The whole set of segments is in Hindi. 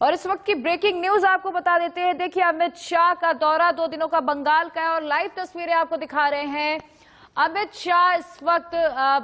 और इस वक्त की ब्रेकिंग न्यूज आपको बता देते हैं। देखिए, अमित शाह का दौरा 2 दिनों का बंगाल का है और लाइव तस्वीरें आपको दिखा रहे हैं। अमित शाह इस वक्त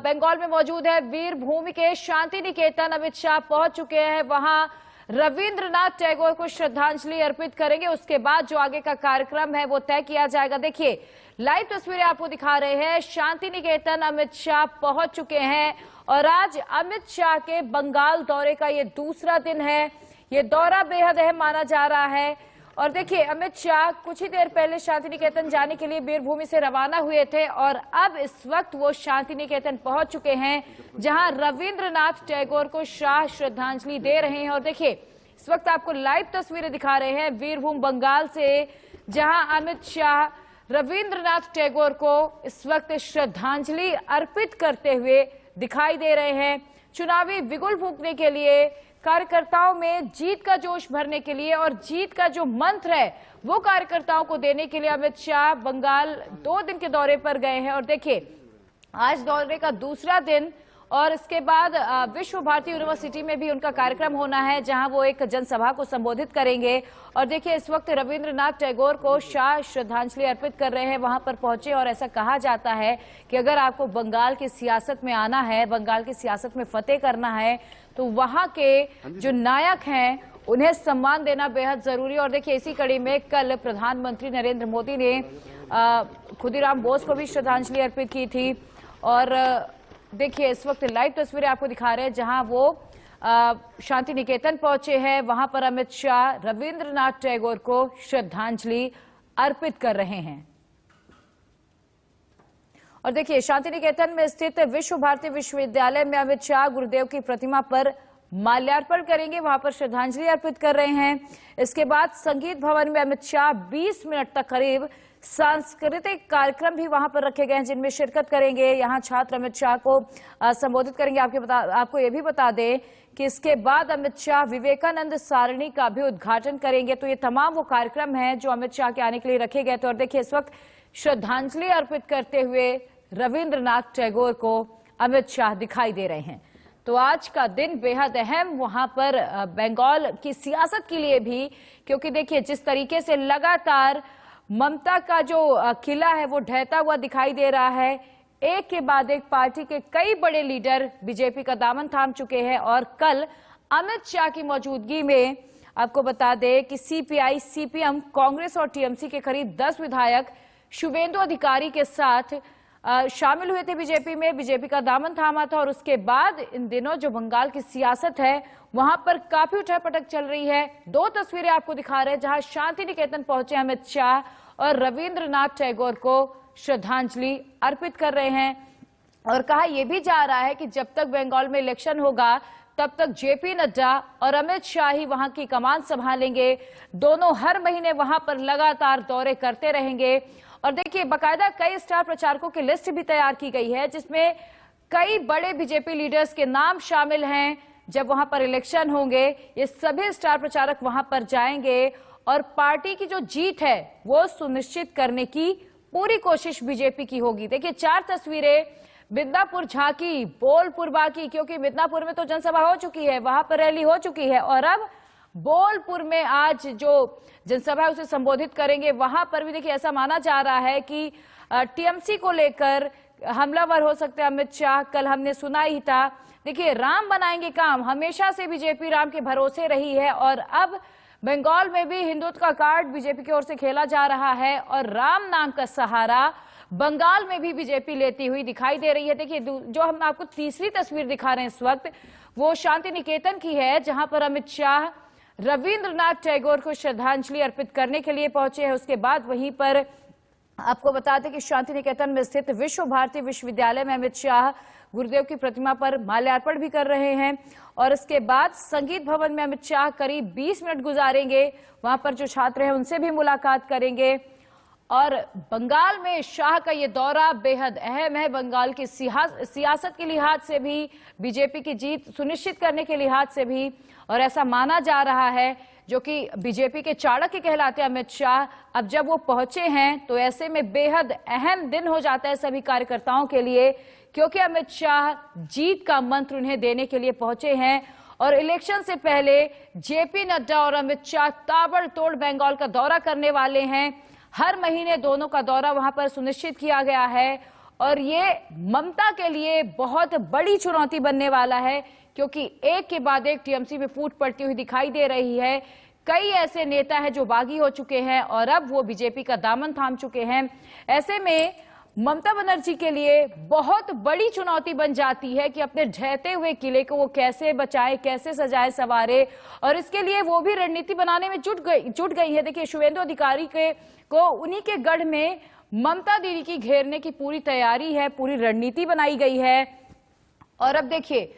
बंगाल में मौजूद है। वीर भूमि के शांति निकेतन अमित शाह पहुंच चुके हैं। वहां रविंद्रनाथ टैगोर को श्रद्धांजलि अर्पित करेंगे। उसके बाद जो आगे का कार्यक्रम है वो तय किया जाएगा। देखिए, लाइव तस्वीरें आपको दिखा रहे हैं। शांति निकेतन अमित शाह पहुंच चुके हैं और आज अमित शाह के बंगाल दौरे का ये दूसरा दिन है। ये दौरा बेहद अहम माना जा रहा है। और देखिए, अमित शाह कुछ ही देर पहले शांति निकेतन जाने के लिए वीरभूमि से रवाना हुए थे और अब इस वक्त वो शांति निकेतन पहुंच चुके हैं, जहां रविंद्रनाथ टैगोर को शाह श्रद्धांजलि दे रहे हैं। और देखिए, इस वक्त आपको लाइव तस्वीरें दिखा रहे हैं वीरभूमि बंगाल से, जहां अमित शाह रविंद्रनाथ टैगोर को इस वक्त श्रद्धांजलि अर्पित करते हुए दिखाई दे रहे हैं। चुनावी बिगुल फूंकने के लिए, कार्यकर्ताओं में जीत का जोश भरने के लिए और जीत का जो मंत्र है वो कार्यकर्ताओं को देने के लिए अमित शाह बंगाल 2 दिन के दौरे पर गए हैं। और देखिए, आज दौरे का दूसरा दिन और इसके बाद विश्व भारती यूनिवर्सिटी में भी उनका कार्यक्रम होना है, जहां वो एक जनसभा को संबोधित करेंगे। और देखिए, इस वक्त रविंद्रनाथ टैगोर को शाह श्रद्धांजलि अर्पित कर रहे हैं, वहां पर पहुंचे। और ऐसा कहा जाता है कि अगर आपको बंगाल की सियासत में आना है, बंगाल की सियासत में फतेह करना है, तो वहां के जो नायक हैं उन्हें सम्मान देना बेहद जरूरी। और देखिए, इसी कड़ी में कल प्रधानमंत्री नरेंद्र मोदी ने खुदीराम बोस को भी श्रद्धांजलि अर्पित की थी। और देखिए, इस वक्त लाइव तस्वीरें आपको दिखा रहे हैं, जहां वो शांति निकेतन पहुंचे हैं। वहां पर अमित शाह रविंद्रनाथ टैगोर को श्रद्धांजलि अर्पित कर रहे हैं। और देखिए, शांति निकेतन में स्थित विश्व भारती विश्वविद्यालय में अमित शाह गुरुदेव की प्रतिमा पर माल्यार्पण करेंगे, वहां पर श्रद्धांजलि अर्पित कर रहे हैं। इसके बाद संगीत भवन में अमित शाह 20 मिनट तक करीब सांस्कृतिक कार्यक्रम भी वहां पर रखे गए हैं, जिनमें शिरकत करेंगे। यहां छात्र अमित शाह को संबोधित करेंगे। आपको ये भी बता दें कि इसके बाद अमित शाह विवेकानंद सारणी का भी उद्घाटन करेंगे। तो ये तमाम वो कार्यक्रम हैं जो अमित शाह के आने के लिए रखे गए थे। और देखिए, इस वक्त श्रद्धांजलि अर्पित करते हुए रविंद्रनाथ टैगोर को अमित शाह दिखाई दे रहे हैं। तो आज का दिन बेहद अहम वहां पर बंगाल की सियासत के लिए भी, क्योंकि देखिए, जिस तरीके से लगातार ममता का जो किला है वो ढहता हुआ दिखाई दे रहा है। एक के बाद एक पार्टी के कई बड़े लीडर बीजेपी का दामन थाम चुके हैं। और कल अमित शाह की मौजूदगी में आपको बता दें कि सीपीआई, सीपीएम, कांग्रेस और टीएमसी के करीब 10 विधायक शुवेंदु अधिकारी के साथ शामिल हुए थे बीजेपी में। बीजेपी का दामन थामा था। और उसके बाद इन दिनों जो बंगाल की सियासत है वहां पर काफी उठापटक चल रही है। 2 तस्वीरें आपको दिखा रहे हैं, जहां शांति निकेतन पहुंचे अमित शाह और रविंद्रनाथ टैगोर को श्रद्धांजलि अर्पित कर रहे हैं। और कहा यह भी जा रहा है कि जब तक बंगाल में इलेक्शन होगा तब तक जेपी नड्डा और अमित शाह ही वहां की कमान संभालेंगे। दोनों हर महीने वहां पर लगातार दौरे करते रहेंगे। और देखिए, बाकायदा कई स्टार प्रचारकों की लिस्ट भी तैयार की गई है, जिसमें कई बड़े बीजेपी लीडर्स के नाम शामिल हैं। जब वहां पर इलेक्शन होंगे, ये सभी स्टार प्रचारक वहां पर जाएंगे और पार्टी की जो जीत है वो सुनिश्चित करने की पूरी कोशिश बीजेपी की होगी। देखिए, 4 तस्वीरें मिदनापुर झांकी, बोलपुर बाकी, क्योंकि मिदनापुर में तो जनसभा हो चुकी है, वहां पर रैली हो चुकी है। और अब बोलपुर में आज जो जनसभा है उसे संबोधित करेंगे। वहां पर भी देखिए, ऐसा माना जा रहा है कि टीएमसी को लेकर हमलावर हो सकते हैं अमित शाह। कल हमने सुना ही था। देखिए, राम बनाएंगे काम, हमेशा से बीजेपी राम के भरोसे रही है। और अब बंगाल में भी हिंदुत्व का कार्ड बीजेपी की ओर से खेला जा रहा है और राम नाम का सहारा बंगाल में भी बीजेपी लेती हुई दिखाई दे रही है। देखिए, जो हम आपको तीसरी तस्वीर दिखा रहे हैं इस वक्त, वो शांति निकेतन की है, जहां पर अमित शाह रविंद्रनाथ टैगोर को श्रद्धांजलि अर्पित करने के लिए पहुंचे हैं। उसके बाद वहीं पर आपको बता दें कि शांति निकेतन में स्थित विश्व भारती विश्वविद्यालय में अमित शाह गुरुदेव की प्रतिमा पर माल्यार्पण भी कर रहे हैं। और इसके बाद संगीत भवन में अमित शाह करीब 20 मिनट गुजारेंगे। वहां पर जो छात्र हैं उनसे भी मुलाकात करेंगे। और बंगाल में शाह का ये दौरा बेहद अहम है, बंगाल की सियासत के लिहाज से भी, बीजेपी की जीत सुनिश्चित करने के लिहाज से भी। और ऐसा माना जा रहा है, जो कि बीजेपी के चाणक्य कहलाते हैं अमित शाह, अब जब वो पहुंचे हैं तो ऐसे में बेहद अहम दिन हो जाता है सभी कार्यकर्ताओं के लिए, क्योंकि अमित शाह जीत का मंत्र उन्हें देने के लिए पहुंचे हैं। और इलेक्शन से पहले जेपी नड्डा और अमित शाह ताबड़तोड़ बंगाल का दौरा करने वाले हैं। हर महीने दोनों का दौरा वहां पर सुनिश्चित किया गया है और ये ममता के लिए बहुत बड़ी चुनौती बनने वाला है, क्योंकि एक के बाद एक टीएमसी में फूट पड़ती हुई दिखाई दे रही है। कई ऐसे नेता हैं जो बागी हो चुके हैं और अब वो बीजेपी का दामन थाम चुके हैं। ऐसे में ममता बनर्जी के लिए बहुत बड़ी चुनौती बन जाती है कि अपने ढहते हुए किले को वो कैसे बचाए, कैसे सजाए संवारे, और इसके लिए वो भी रणनीति बनाने में जुट गई है। देखिए, शुभेंदु अधिकारी को उन्हीं के गढ़ में ममता दीदी की घेरने की पूरी तैयारी है, पूरी रणनीति बनाई गई है। और अब देखिए,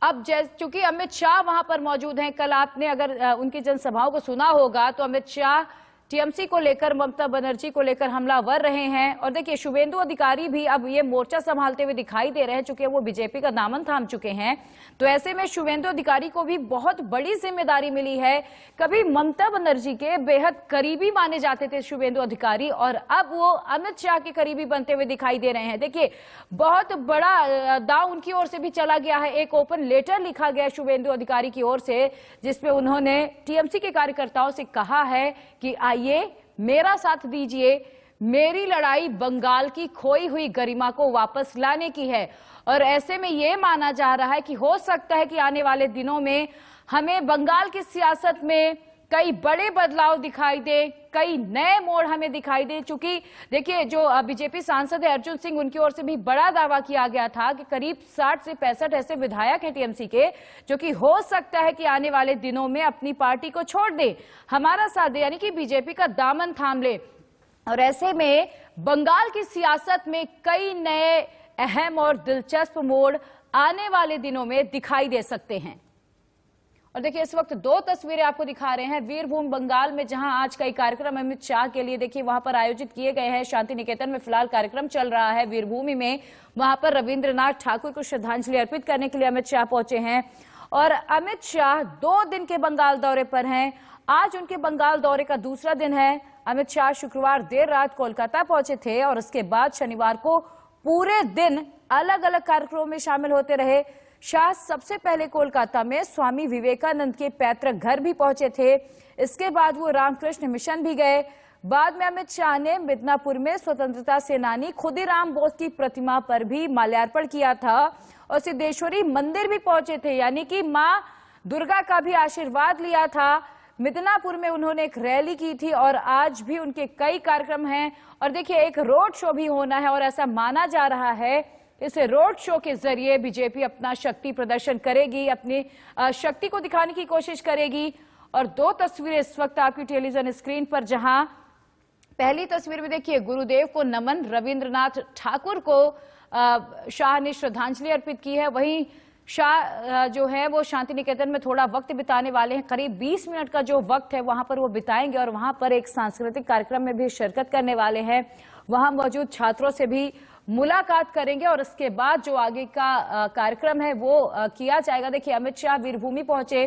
अब चूंकि अमित शाह वहां पर मौजूद हैं, कल आपने अगर उनकी जनसभाओं को सुना होगा तो अमित शाह टीएमसी को लेकर, ममता बनर्जी को लेकर हमलावर रहे हैं। और देखिए, शुभेंदु अधिकारी भी अब ये मोर्चा संभालते हुए दिखाई दे रहे हैं, चूंकि वो बीजेपी का दामन थाम चुके हैं। तो ऐसे में शुभेंदु अधिकारी को भी बहुत बड़ी जिम्मेदारी मिली है। कभी ममता बनर्जी के बेहद करीबी माने जाते थे शुभेंदु अधिकारी, और अब वो अमित शाह के करीबी बनते हुए दिखाई दे रहे हैं। देखिए, बहुत बड़ा दाव उनकी ओर से भी चला गया है। एक ओपन लेटर लिखा गया शुभेंदु अधिकारी की ओर से, जिसमें उन्होंने टीएमसी के कार्यकर्ताओं से कहा है कि ये मेरा साथ दीजिए, मेरी लड़ाई बंगाल की खोई हुई गरिमा को वापस लाने की है। और ऐसे में यह माना जा रहा है कि हो सकता है कि आने वाले दिनों में हमें बंगाल की सियासत में कई बड़े बदलाव दिखाई दे, कई नए मोड़ हमें दिखाई दे। चूंकि देखिए, जो बीजेपी सांसद है अर्जुन सिंह, उनकी ओर से भी बड़ा दावा किया गया था कि करीब 60 से 65 ऐसे विधायक हैं टीएमसी के, जो कि हो सकता है कि आने वाले दिनों में अपनी पार्टी को छोड़ दे, हमारा साथ दे, यानी कि बीजेपी का दामन थाम ले। और ऐसे में बंगाल की सियासत में कई नए अहम और दिलचस्प मोड़ आने वाले दिनों में दिखाई दे सकते हैं। और देखिए, इस वक्त दो तस्वीरें आपको दिखा रहे हैं वीरभूम बंगाल में, जहां आज कई कार्यक्रम अमित शाह के लिए देखिए वहां पर आयोजित किए गए हैं। शांति निकेतन में फिलहाल कार्यक्रम चल रहा है वीरभूमि में। वहां पर रविंद्रनाथ ठाकुर को श्रद्धांजलि अर्पित करने के लिए अमित शाह पहुंचे हैं। और अमित शाह 2 दिन के बंगाल दौरे पर हैं। आज उनके बंगाल दौरे का दूसरा दिन है। अमित शाह शुक्रवार देर रात कोलकाता पहुंचे थे और उसके बाद शनिवार को पूरे दिन अलग अलग कार्यक्रमों में शामिल होते रहे। शाह सबसे पहले कोलकाता में स्वामी विवेकानंद के पैतृक घर भी पहुंचे थे। इसके बाद वो रामकृष्ण मिशन भी गए। बाद में अमित शाह ने मिदनापुर में स्वतंत्रता सेनानी खुदीराम बोस की प्रतिमा पर भी माल्यार्पण किया था और सिद्धेश्वरी मंदिर भी पहुंचे थे, यानी कि मां दुर्गा का भी आशीर्वाद लिया था। मिदनापुर में उन्होंने एक रैली की थी और आज भी उनके कई कार्यक्रम हैं। और देखिए, एक रोड शो भी होना है और ऐसा माना जा रहा है इस रोड शो के जरिए बीजेपी अपना शक्ति प्रदर्शन करेगी, अपनी शक्ति को दिखाने की कोशिश करेगी। और 2 तस्वीरें इस वक्त आपकी टेलीविजन स्क्रीन पर, जहां पहली तस्वीर में देखिए गुरुदेव को नमन, रविंद्रनाथ ठाकुर को शाह ने श्रद्धांजलि अर्पित की है। वहीं शाह जो है वो शांति निकेतन में थोड़ा वक्त बिताने वाले हैं। करीब 20 मिनट का जो वक्त है वहां पर वो बिताएंगे और वहां पर एक सांस्कृतिक कार्यक्रम में भी शिरकत करने वाले हैं। वहां मौजूद छात्रों से भी मुलाकात करेंगे और इसके बाद जो आगे का कार्यक्रम है वो किया जाएगा। देखिए, अमित शाह वीरभूमि पहुंचे,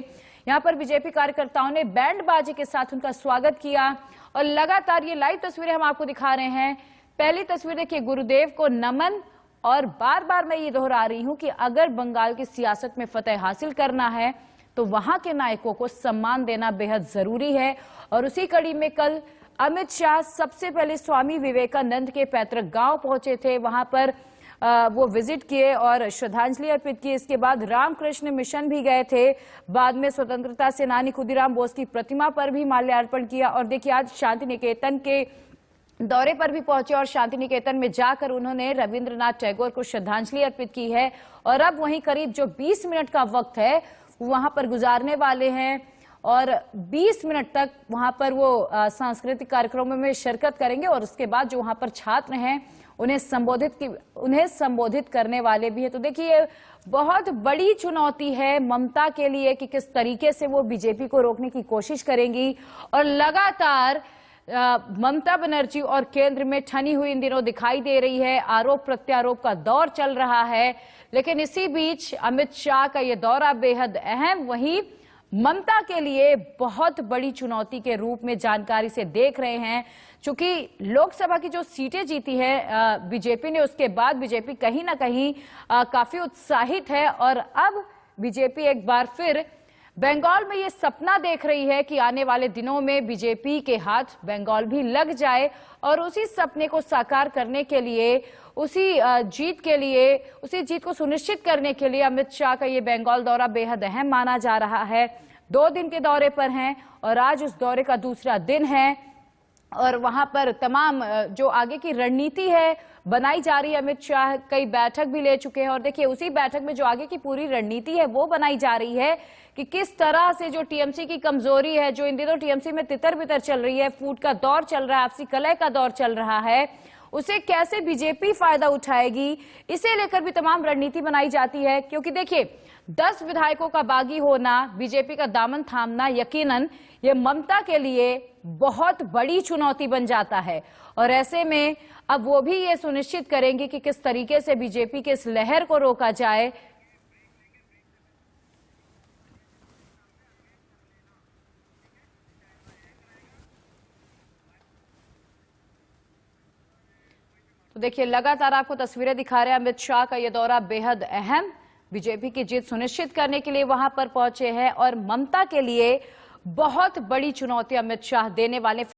यहां पर बीजेपी कार्यकर्ताओं ने बैंड बाजे के साथ उनका स्वागत किया और लगातार ये लाइव तस्वीरें हम आपको दिखा रहे हैं। पहली तस्वीर देखिए, गुरुदेव को नमन। और बार बार मैं ये दोहरा रही हूं कि अगर बंगाल की सियासत में फतेह हासिल करना है तो वहां के नायकों को सम्मान देना बेहद जरूरी है। और उसी कड़ी में कल अमित शाह सबसे पहले स्वामी विवेकानंद के पैतृक गांव पहुंचे थे। वहां पर वो विजिट किए और श्रद्धांजलि अर्पित की। इसके बाद रामकृष्ण मिशन भी गए थे। बाद में स्वतंत्रता सेनानी खुदीराम बोस की प्रतिमा पर भी माल्यार्पण किया। और देखिए, आज शांति निकेतन के दौरे पर भी पहुंचे और शांति निकेतन में जाकर उन्होंने रविंद्रनाथ टैगोर को श्रद्धांजलि अर्पित की है। और अब वहीं करीब जो 20 मिनट का वक्त है वहां पर गुजारने वाले हैं और 20 मिनट तक वहां पर वो सांस्कृतिक कार्यक्रमों में शिरकत करेंगे। और उसके बाद जो वहां पर छात्र हैं उन्हें संबोधित करने वाले भी है। तो देखिए, बहुत बड़ी चुनौती है ममता के लिए कि किस तरीके से वो बीजेपी को रोकने की कोशिश करेंगी। और लगातार ममता बनर्जी और केंद्र में ठनी हुई इन दिनों दिखाई दे रही है। आरोप प्रत्यारोप का दौर चल रहा है, लेकिन इसी बीच अमित शाह का ये दौरा बेहद अहम, वहीं ममता के लिए बहुत बड़ी चुनौती के रूप में जानकारी से देख रहे हैं। चूंकि लोकसभा की जो सीटें जीती है बीजेपी ने, उसके बाद बीजेपी कहीं ना कहीं काफी उत्साहित है और अब बीजेपी एक बार फिर बंगाल में ये सपना देख रही है कि आने वाले दिनों में बीजेपी के हाथ बंगाल भी लग जाए और उसी सपने को साकार करने के लिए, उसी जीत को सुनिश्चित करने के लिए अमित शाह का ये बंगाल दौरा बेहद अहम माना जा रहा है। 2 दिन के दौरे पर हैं और आज उस दौरे का दूसरा दिन है और वहां पर तमाम जो आगे की रणनीति है बनाई जा रही है। अमित शाह कई बैठक भी ले चुके हैं और देखिए उसी बैठक में जो आगे की पूरी रणनीति है वो बनाई जा रही है कि किस तरह से जो टीएमसी की कमजोरी है, जो इन दिनों टीएमसी में तितर बितर चल रही है, फूट का दौर चल रहा है, आपसी कलह का दौर चल रहा है, उसे कैसे बीजेपी फायदा उठाएगी, इसे लेकर भी तमाम रणनीति बनाई जाती है। क्योंकि देखिए 10 विधायकों का बागी होना, बीजेपी का दामन थामना यकीनन ये ममता के लिए बहुत बड़ी चुनौती बन जाता है और ऐसे में अब वो भी ये सुनिश्चित करेंगे कि किस तरीके से बीजेपी के इस लहर को रोका जाए। तो देखिए लगातार आपको तस्वीरें दिखा रहे हैं, अमित शाह का यह दौरा बेहद अहम, बीजेपी की जीत सुनिश्चित करने के लिए वहां पर पहुंचे हैं और ममता के लिए बहुत बड़ी चुनौती अमित शाह देने वाले